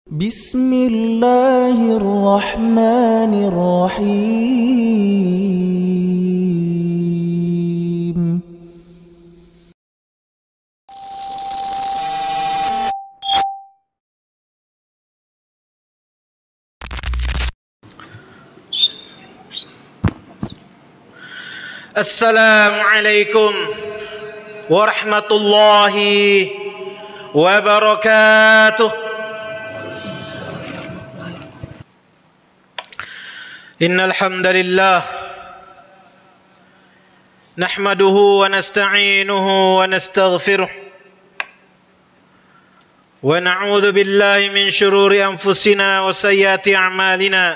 بسم الله الرحمن الرحيم. Assalamualaikum warahmatullahi wabarakatuh. Innal hamdalillah nahmaduhu wa nasta'inuhu wa nastaghfiruh wa na'udzu billahi min shururi anfusina wa sayyiati a'malina.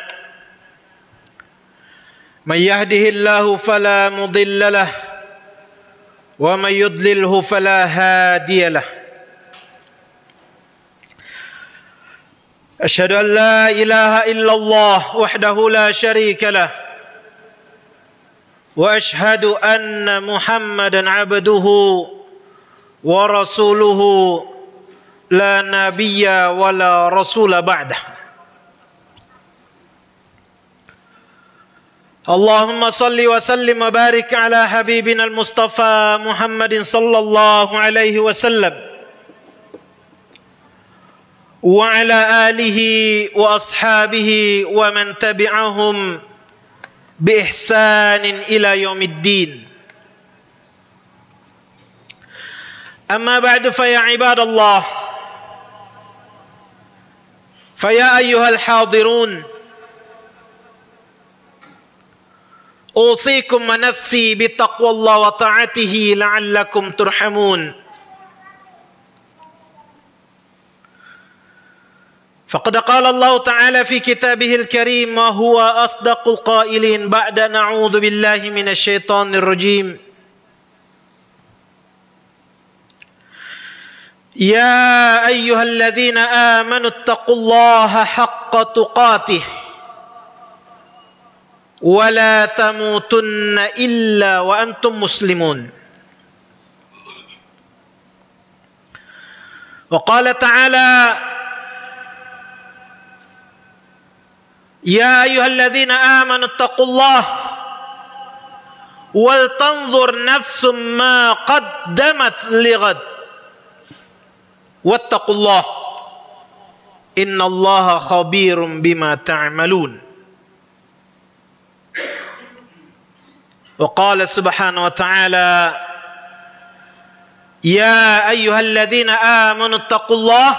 Man yahdihillahu fala mudilla lahu wa man yudlilhu fala hadiya lahu. أشهد أن لا إله إلا الله وحده لا شريك له وأشهد أن محمدا عبده ورسوله لا نبي ولا رسول بعده. اللهم صل وسلم وبارك على حبيبنا المصطفى محمد صلى الله عليه وسلم وعلى آله وأصحابه ومن تبعهم بإحسان إلى يوم الدين. أما بعد فيا عباد الله، فيا أيها الحاضرون، أوصيكم ونفسي بتقوى الله وطاعته لعلكم ترحمون. فقد قال الله تعالى في كتابه الكريم وهو أصدق القائلين بعد نعوذ بالله من الشيطان الرجيم: يا أيها الذين آمنوا اتقوا الله حق تقاته ولا تموتن إلا وأنتم مسلمون. وقال تعالى: يا أيها الذين آمنوا اتقوا الله ولتنظر نفس ما قدمت لغد واتقوا الله إن الله خبير بما تعملون. وقال سبحانه وتعالى: يا أيها الذين آمنوا اتقوا الله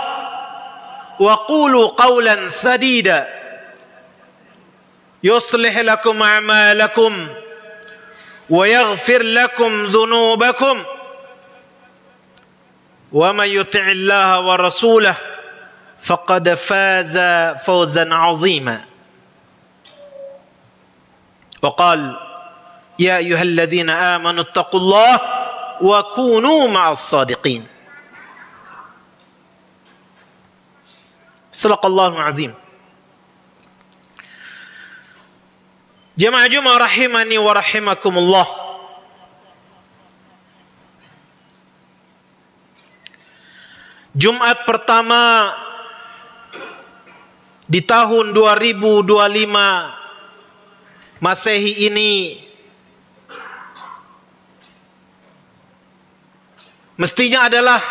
وقولوا قولا سديدا يصلح لكم أعمالكم ويغفر لكم ذنوبكم ومن يطع الله ورسوله فقد فاز فوزا عظيما. وقال: يا أيها الذين آمنوا اتقوا الله وكونوا مع الصادقين. صدق الله العظيم. Jemaah rahimani wa rahimakumullah. Jumat pertama di tahun 2025 Masehi ini mestinya adalah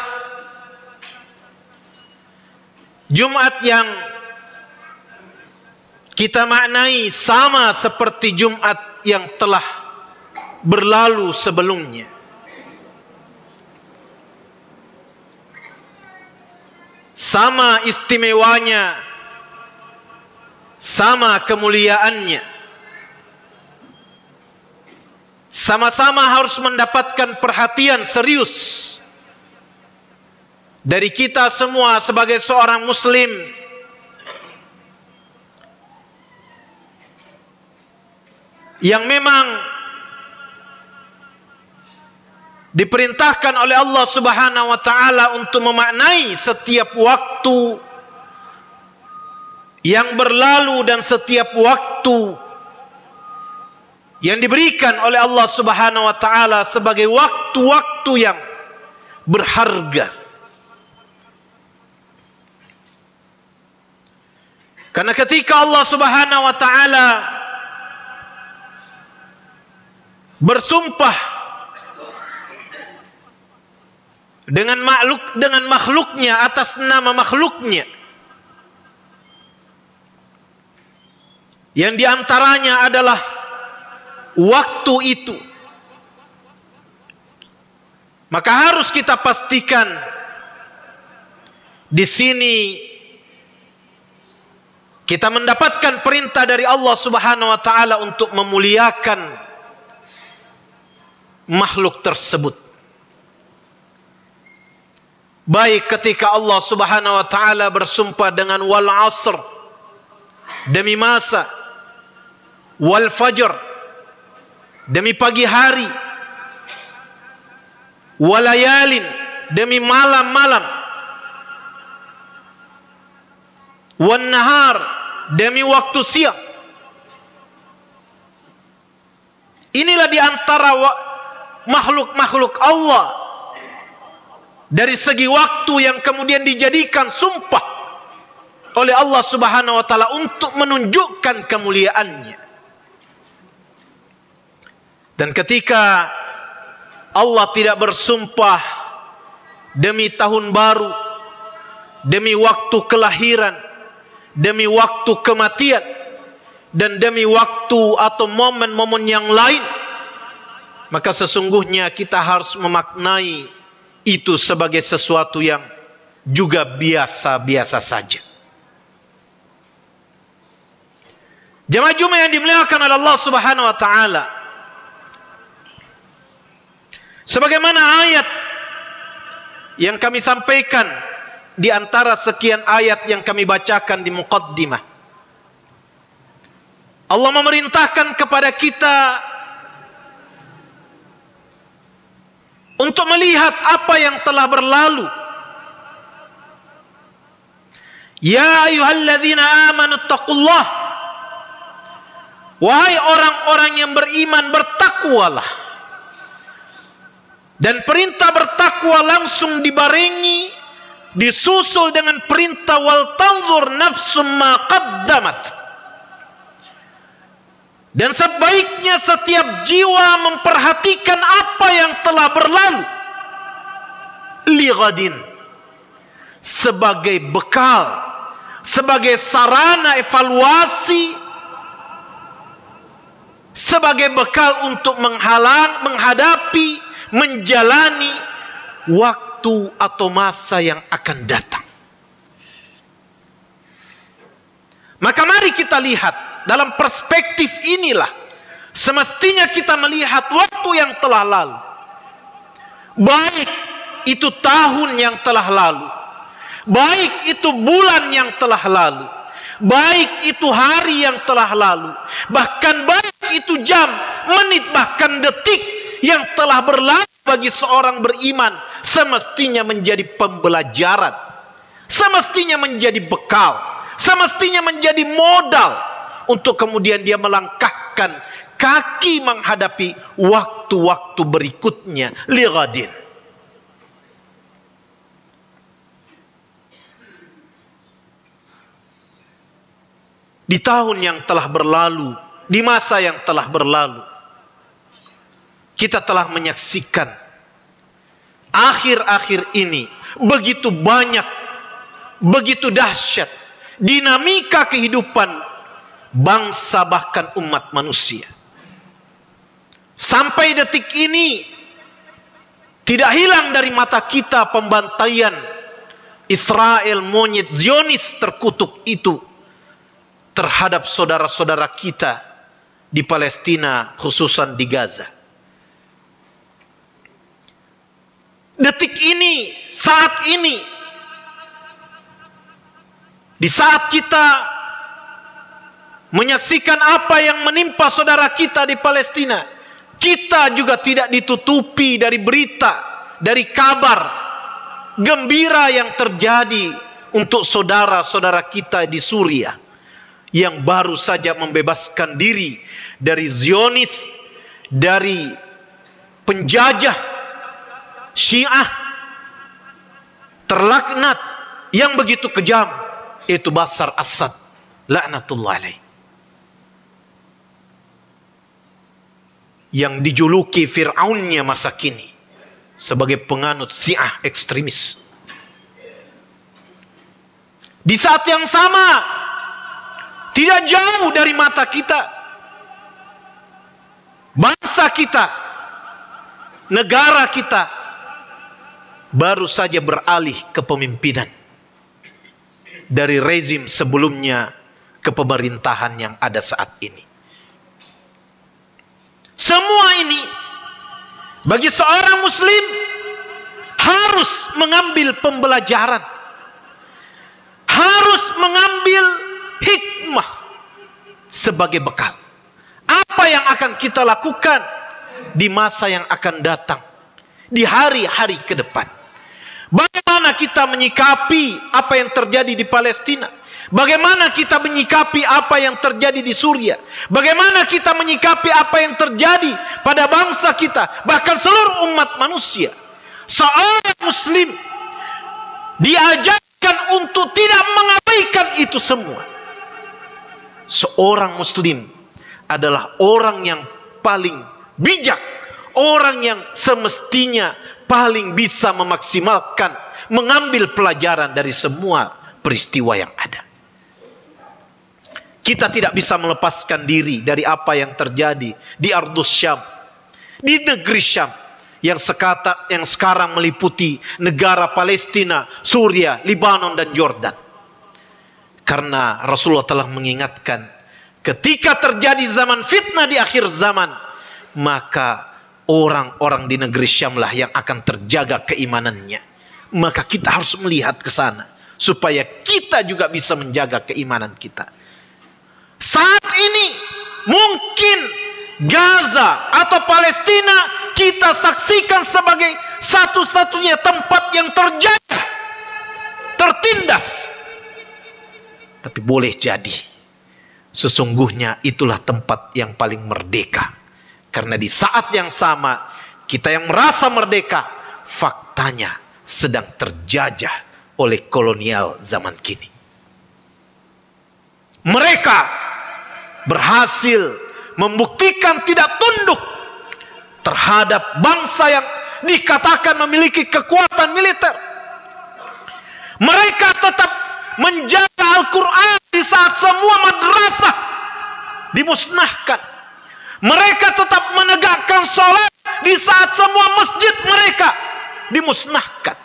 Jumat yang kita maknai sama seperti Jumat yang telah berlalu sebelumnya. Sama istimewanya, sama kemuliaannya. Sama-sama harus mendapatkan perhatian serius dari kita semua sebagai seorang muslim yang memang diperintahkan oleh Allah Subhanahu wa taala untuk memaknai setiap waktu yang berlalu dan setiap waktu yang diberikan oleh Allah Subhanahu wa taala sebagai waktu-waktu yang berharga. Karena ketika Allah Subhanahu wa taala bersumpah dengan makhluknya atas nama makhluknya, yang diantaranya adalah waktu itu, maka harus kita pastikan di sini kita mendapatkan perintah dari Allah Subhanahu wa taala untuk memuliakan makhluk tersebut. Baik ketika Allah Subhanahu wa taala bersumpah dengan wal asr, demi masa, wal fajr, demi pagi hari, walayalin, demi malam-malam, wan nahar, demi waktu siang. Inilah di antara makhluk-makhluk Allah dari segi waktu yang kemudian dijadikan sumpah oleh Allah Subhanahu wa taala untuk menunjukkan kemuliaannya. Dan ketika Allah tidak bersumpah demi tahun baru, demi waktu kelahiran, demi waktu kematian, dan demi waktu atau momen-momen yang lain, maka sesungguhnya kita harus memaknai itu sebagai sesuatu yang juga biasa-biasa saja. Jemaah Jumat yang dimuliakan oleh Allah Subhanahu wa taala, sebagaimana ayat yang kami sampaikan di antara sekian ayat yang kami bacakan di muqaddimah, Allah memerintahkan kepada kita untuk melihat apa yang telah berlalu. Ya ayyuhalladzina amanu taqullah, wahai orang-orang yang beriman, bertakwalah. Dan perintah bertakwa langsung dibarengi, disusul dengan perintah wal tanzur nafsum ma qaddamat. Dan sebaiknya setiap jiwa memperhatikan apa yang telah berlalu li ghadin, sebagai bekal, sebagai sarana evaluasi, sebagai bekal untuk menghadapi, menjalani waktu atau masa yang akan datang. Maka mari kita lihat dalam perspektif inilah semestinya kita melihat waktu yang telah lalu, baik itu tahun yang telah lalu, baik itu bulan yang telah lalu, baik itu hari yang telah lalu, bahkan baik itu jam, menit, bahkan detik yang telah berlalu bagi seorang beriman, semestinya menjadi pembelajaran, semestinya menjadi bekal, semestinya menjadi modal untuk kemudian dia melangkahkan kaki menghadapi waktu-waktu berikutnya li ghadin. Di tahun yang telah berlalu, di masa yang telah berlalu, kita telah menyaksikan akhir-akhir ini begitu banyak, begitu dahsyat dinamika kehidupan bangsa bahkan umat manusia. Sampai detik ini tidak hilang dari mata kita pembantaian Israel, monyet Zionis terkutuk itu terhadap saudara-saudara kita di Palestina, khususan di Gaza. Detik ini, saat ini, di saat kita menyaksikan apa yang menimpa saudara kita di Palestina, kita juga tidak ditutupi dari berita, dari kabar gembira yang terjadi untuk saudara-saudara kita di Suriah yang baru saja membebaskan diri dari Zionis, dari penjajah Syiah terlaknat yang begitu kejam, yaitu Bashar Assad. laknatullah alaih, yang dijuluki Fir'aunnya masa kini sebagai penganut Syiah ekstremis. Di saat yang sama, tidak jauh dari mata kita, bangsa kita, negara kita baru saja beralih kepemimpinan dari rezim sebelumnya ke pemerintahan yang ada saat ini. Semua ini bagi seorang muslim harus mengambil pembelajaran, harus mengambil hikmah sebagai bekal. Apa yang akan kita lakukan di masa yang akan datang, di hari-hari ke depan. Bagaimana kita menyikapi apa yang terjadi di Palestina? Bagaimana kita menyikapi apa yang terjadi di Suriah? Bagaimana kita menyikapi apa yang terjadi pada bangsa kita, bahkan seluruh umat manusia? Seorang muslim diajarkan untuk tidak mengabaikan itu semua. Seorang muslim adalah orang yang paling bijak, orang yang semestinya paling bisa memaksimalkan, mengambil pelajaran dari semua peristiwa yang ada. Kita tidak bisa melepaskan diri dari apa yang terjadi di Ardus Syam, di negeri Syam yang sekarang meliputi negara Palestina, Suriah, Lebanon dan Yordan. Karena Rasulullah telah mengingatkan, ketika terjadi zaman fitnah di akhir zaman, maka orang-orang di negeri Syamlah yang akan terjaga keimanannya. Maka kita harus melihat ke sana supaya kita juga bisa menjaga keimanan kita. Saat ini mungkin Gaza atau Palestina kita saksikan sebagai satu-satunya tempat yang terjaga, tertindas. Tapi boleh jadi sesungguhnya itulah tempat yang paling merdeka. Karena di saat yang sama kita yang merasa merdeka, faktanya sedang terjajah oleh kolonial zaman kini. Mereka berhasil membuktikan tidak tunduk terhadap bangsa yang dikatakan memiliki kekuatan militer. Mereka tetap menjaga Al-Quran di saat semua madrasah dimusnahkan. Mereka tetap menegakkan sholat di saat semua masjid mereka dimusnahkan.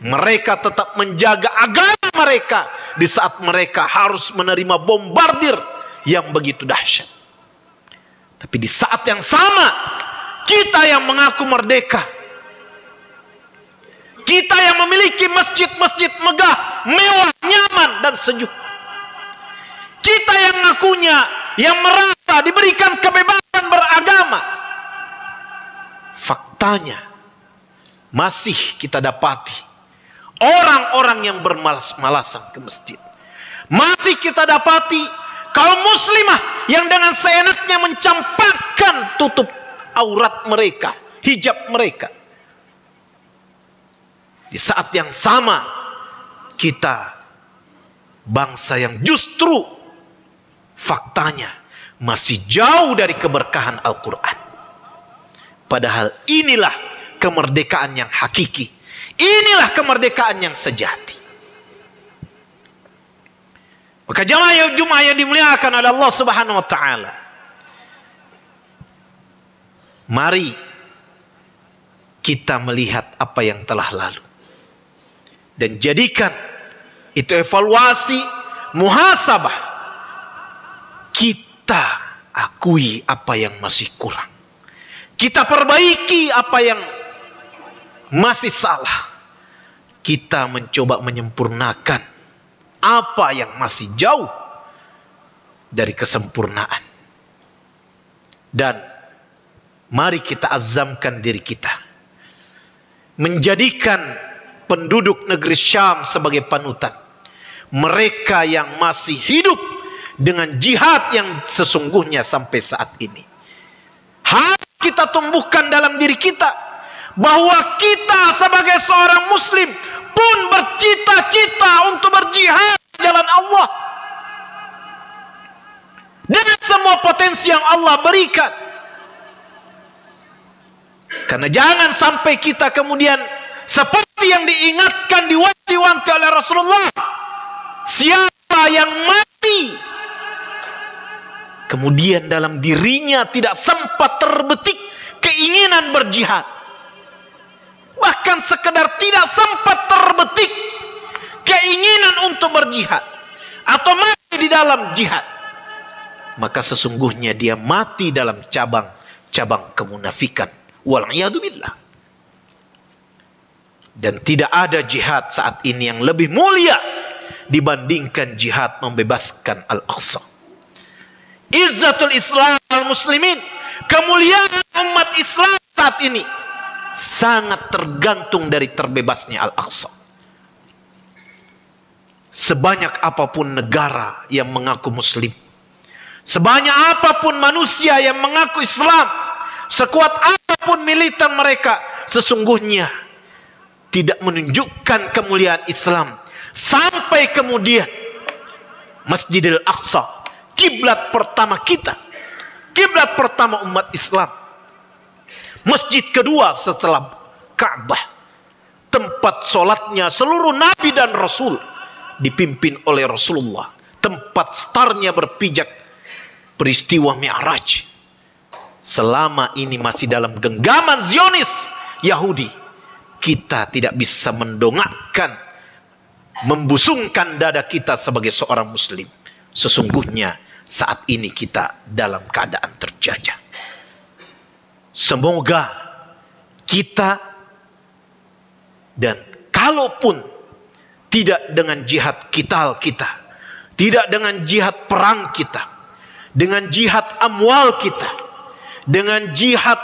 Mereka tetap menjaga agama mereka di saat mereka harus menerima bombardir yang begitu dahsyat. Tapi di saat yang sama, kita yang mengaku merdeka, kita yang memiliki masjid-masjid megah, mewah, nyaman dan sejuk, kita yang ngakunya, yang merasa diberikan kebebasan beragama, faktanya masih kita dapati orang-orang yang bermalas-malasan ke masjid. Masih kita dapati kaum muslimah yang dengan seenaknya mencampakkan tutup aurat mereka, hijab mereka. Di saat yang sama, kita bangsa yang justru faktanya masih jauh dari keberkahan Al-Quran. Padahal inilah kemerdekaan yang hakiki. Inilah kemerdekaan yang sejati. Maka jamaah Jumat yang dimuliakan oleh Allah Subhanahu wa taala, mari kita melihat apa yang telah lalu dan jadikan itu evaluasi, muhasabah. Kita akui apa yang masih kurang, kita perbaiki apa yang masih salah, kita mencoba menyempurnakan apa yang masih jauh dari kesempurnaan. Dan mari kita azamkan diri kita menjadikan penduduk negeri Syam sebagai panutan. Mereka yang masih hidup dengan jihad yang sesungguhnya sampai saat ini. Harus kita tumbuhkan dalam diri kita bahwa kita sebagai seorang muslim pun bercita-cita untuk berjihad di jalan Allah. semua potensi yang Allah berikan. Karena jangan sampai kita kemudian seperti yang diingatkan, diwanti-wanti oleh Rasulullah, siapa yang mati kemudian dalam dirinya tidak sempat terbetik keinginan berjihad, bahkan sekedar tidak sempat terbetik keinginan untuk berjihad atau mati di dalam jihad, maka sesungguhnya dia mati dalam cabang-cabang kemunafikan. Wal'iyadzubillah. Dan tidak ada jihad saat ini yang lebih mulia dibandingkan jihad membebaskan Al-Aqsa. Izzatul Islam al-Muslimin, kemuliaan umat Islam saat ini sangat tergantung dari terbebasnya Al-Aqsa. Sebanyak apapun negara yang mengaku Muslim, sebanyak apapun manusia yang mengaku Islam, sekuat apapun militer mereka, sesungguhnya tidak menunjukkan kemuliaan Islam sampai kemudian Masjidil Aqsa, kiblat pertama kita, kiblat pertama umat Islam, masjid kedua setelah Ka'bah, tempat solatnya seluruh nabi dan rasul, dipimpin oleh Rasulullah, tempat startnya berpijak peristiwa Mi'raj. Selama ini masih dalam genggaman Zionis Yahudi, kita tidak bisa mendongakkan, membusungkan dada kita sebagai seorang muslim. Sesungguhnya saat ini kita dalam keadaan terjajah. Semoga kita, dan kalaupun tidak dengan jihad qital kita, tidak dengan jihad perang kita, dengan jihad amwal kita, dengan jihad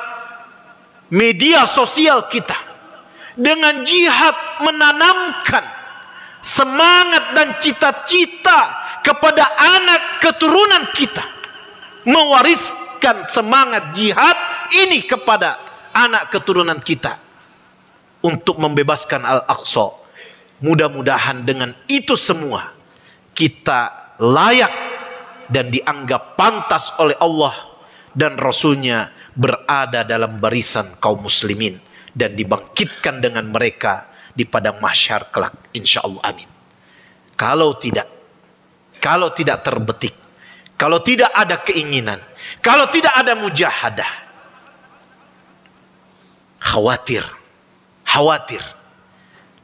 media sosial kita, dengan jihad menanamkan semangat dan cita-cita kepada anak keturunan kita, mewariskan semangat jihad ini kepada anak keturunan kita untuk membebaskan Al-Aqsa. Mudah-mudahan dengan itu semua kita layak dan dianggap pantas oleh Allah dan Rasulnya berada dalam barisan kaum muslimin dan dibangkitkan dengan mereka di padang mahsyar kelak, insyaallah, amin. Kalau tidak terbetik, kalau tidak ada keinginan, kalau tidak ada mujahadah, khawatir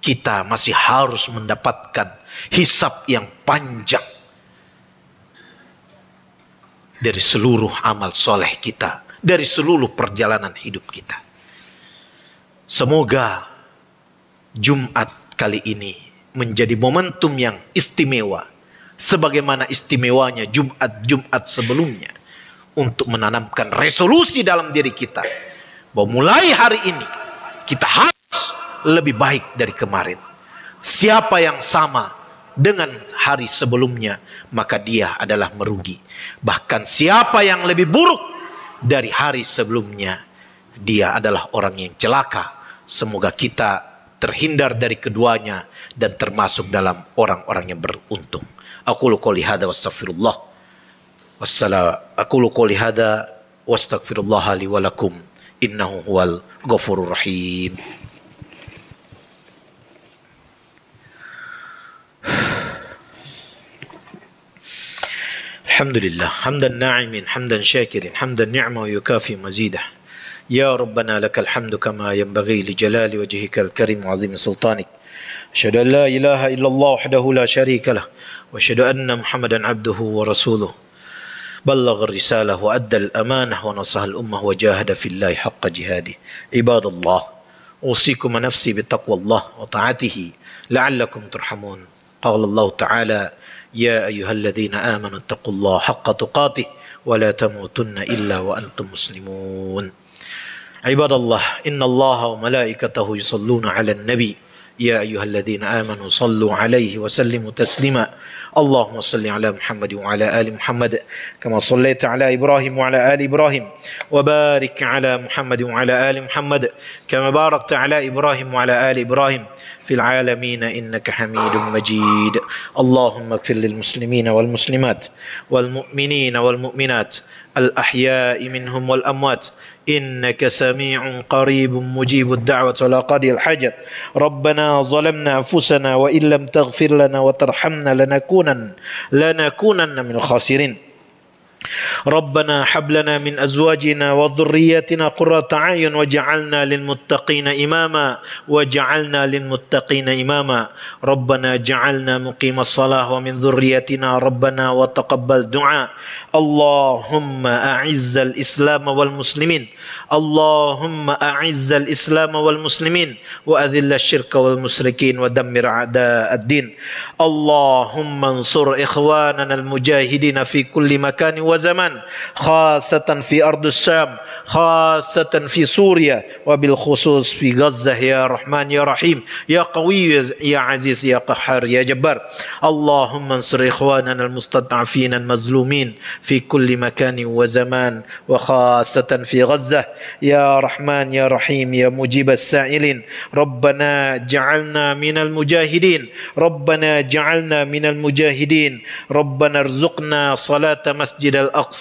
kita masih harus mendapatkan hisab yang panjang dari seluruh amal soleh kita, dari seluruh perjalanan hidup kita. Semoga Jumat kali ini menjadi momentum yang istimewa, sebagaimana istimewanya Jumat sebelumnya, untuk menanamkan resolusi dalam diri kita bahwa mulai hari ini kita harus lebih baik dari kemarin. Siapa yang sama dengan hari sebelumnya, maka dia adalah merugi. Bahkan siapa yang lebih buruk dari hari sebelumnya, dia adalah orang yang celaka. Semoga kita terhindar dari keduanya dan termasuk dalam orang-orang yang beruntung. Aqulu qouli hadza wastaghfirullah. Aqulu qouli hadza wastaghfirullah li wa lakum innahu huwal ghafurur rahim. Alhamdulillah, hamdan na'imin, hamdan syakirin, hamdan ni'ma wa yukafi mazidah. Ya Rabbana lakal hamdu kama yanbaghi li jalali wajhikal karim wa 'azimi sultanik. Asyhadu an la ilaha illallah wahdahu la syarika lah wa asyhadu anna Muhammadan 'abduhu wa rasuluh. Ballagha ar-risalah wa adda al-amanah wa nasaha al-ummah wa jahada fillahi haqqa jihadih. Ibadallah, usikum nafsi bi taqwallah wa ta'atihi la'allakum turhamun. Qala Allah Ta'ala: Ya ayyuhalladzina amanu taqullaha haqqa tuqatih wa la tamutunna illa wa antum muslimun. Ibadallah, innallaha wa malaikatahu yusalluna 'alan nabi يا أيها الذين آمنوا صلوا عليه وسلموا تسليما اللهم صل على محمد وعلى آل محمد كما صليت على إبراهيم وعلى آل إبراهيم وبارك على محمد وعلى آل محمد كما باركت على إبراهيم وعلى آل إبراهيم في العالمين إنك حميد مجيد. اللهم اغفر للمسلمين والمسلمات والمؤمنين والمؤمنات الأحياء منهم والأموات إنك سميع قريب مجيب الدعوة ولا قاضي الحاجة. ربنا ظلمنا أنفسنا وإن لم تغفر لنا وترحمنا لنكونن من الخاسرين. ربنا هب لنا من أزواجنا وذرياتنا قرة أعين وجعلنا للمتقين إماما ربنا جعلنا مقيم الصلاة ومن ذريتنا ربنا وتقبل دعاء. اللهم أعز الإسلام والمسلمين وأذل الشرك والمشركين ودمر أعداء الدين. اللهم انصر إخواننا المجاهدين في كل مكان وزمان خاصة في أرض الشام خاصة في سوريا وبالخصوص في غزة يا رحمن يا رحيم يا قوي يا عزيز يا قهار يا جبار. اللهم انصر إخواننا المستضعفين المظلومين في كل مكان وزمان وخاصة في غزة يا رحمن يا رحيم يا مجيب السائلين. ربنا جعلنا من المجاهدين ربنا ارزقنا صلاة مسجد الأقصى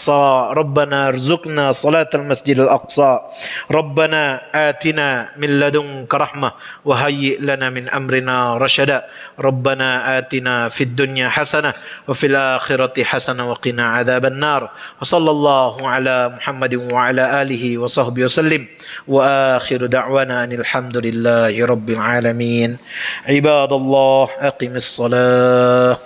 ربنا آتنا من لدنك رحمة وهيئ لنا من أمرنا رشدا. ربنا آتنا في الدنيا حسنة وفي الآخرة حسنة وقنا عذاب النار. وصلى الله على محمد وعلى آله وصحبه وسلم وآخر دعوانا أن الحمد لله رب العالمين. عباد الله أقم الصلاة.